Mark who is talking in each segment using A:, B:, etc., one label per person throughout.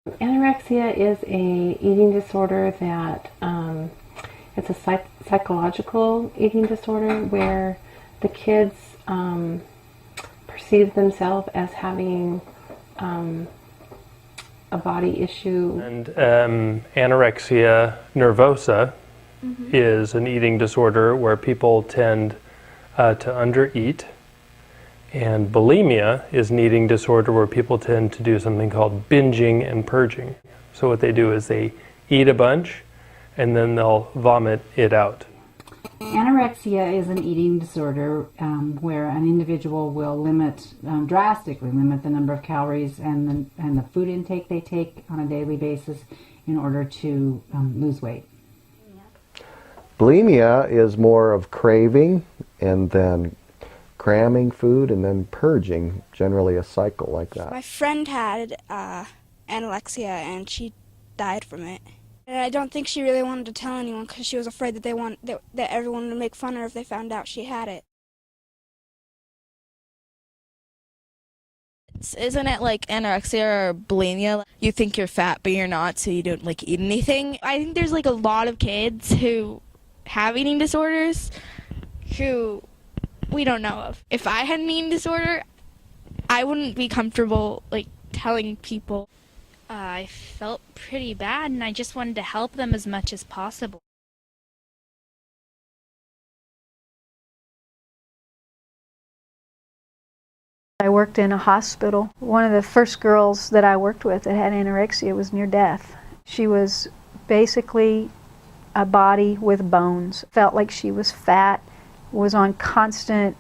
A: Anorexia is a eating disorder that it's a psychological eating disorder where the kids perceive themselves as having a body issue.
B: And anorexia nervosa is an eating disorder where people tend to undereat. And bulimia is an eating disorder where people tend to do something called binging and purging. So what they do is they eat a bunch and then they'll vomit it out.
C: Anorexia is an eating disorder where an individual will drastically limit the number of calories and the food intake they take on a daily basis in order to lose weight.
D: Bulimia is more of craving and then cramming food and then purging, generally a cycle like that.
E: My friend had anorexia and she died from it. And I don't think she really wanted to tell anyone because she was afraid that that everyone would make fun of her if they found out she had it.
F: Isn't it like anorexia or bulimia? You think you're fat, but you're not, so you don't like eat anything. I think there's like a lot of kids who have eating disorders who we don't know of. If I had an eating disorder, I wouldn't be comfortable like telling people.
G: I felt pretty bad and I just wanted to help them as much as possible.
H: I worked in a hospital. One of the first girls that I worked with that had anorexia was near death. She was basically a body with bones. Felt like she was fat, was on constant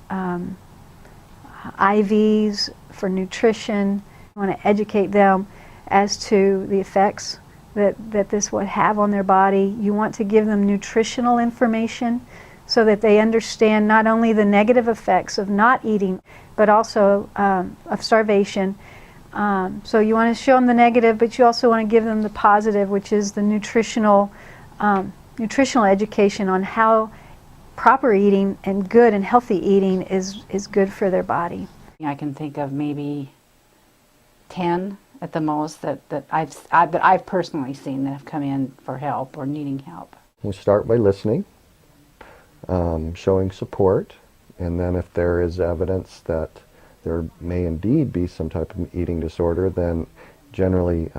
H: IVs for nutrition. I want to educate them as to the effects that this would have on their body. You want to give them nutritional information so that they understand not only the negative effects of not eating, but also of starvation. So you want to show them the negative, but you also want to give them the positive, which is the nutritional education on how proper eating and good and healthy eating is good for their body.
C: I can think of maybe 10 at the most that I've personally seen that have come in for help or needing help.
D: We start by listening, showing support, and then if there is evidence that there may indeed be some type of eating disorder, then generally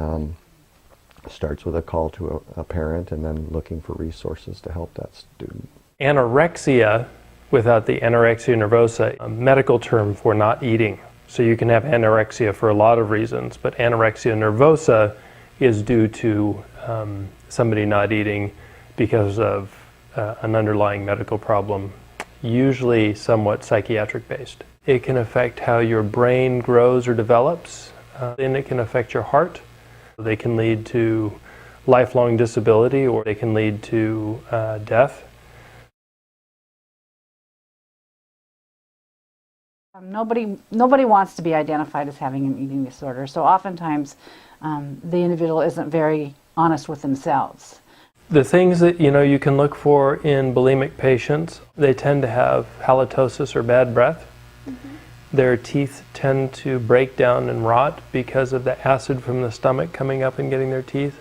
D: starts with a call to a parent and then looking for resources to help that student.
B: Anorexia, without the anorexia nervosa, a medical term for not eating. So you can have anorexia for a lot of reasons, but anorexia nervosa is due to somebody not eating because of an underlying medical problem, usually somewhat psychiatric based. It can affect how your brain grows or develops, and it can affect your heart. They can lead to lifelong disability, or they can lead to death.
C: Nobody wants to be identified as having an eating disorder, so oftentimes the individual isn't very honest with themselves.
B: The things that you can look for in bulimic patients, they tend to have halitosis or bad breath. Their teeth tend to break down and rot because of the acid from the stomach coming up and getting their teeth.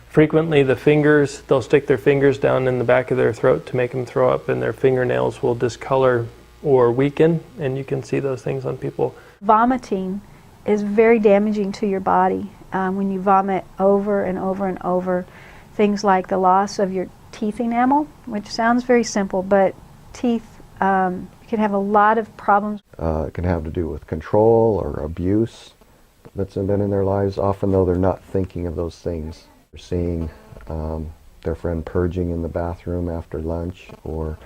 B: Frequently the fingers, they'll stick their fingers down in the back of their throat to make them throw up, and their fingernails will discolor or weaken, and you can see those things on people.
H: Vomiting is very damaging to your body. When you vomit over and over and over, things like the loss of your teeth enamel, which sounds very simple, but teeth can have a lot of problems.
D: It can have to do with control or abuse that's been in their lives, often though they're not thinking of those things. They're seeing their friend purging in the bathroom after lunch, or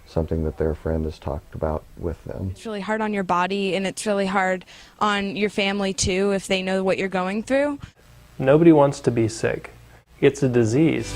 D: something that their friend has talked about with them.
F: It's really hard on your body, and it's really hard on your family too if they know what you're going through.
B: Nobody wants to be sick. It's a disease.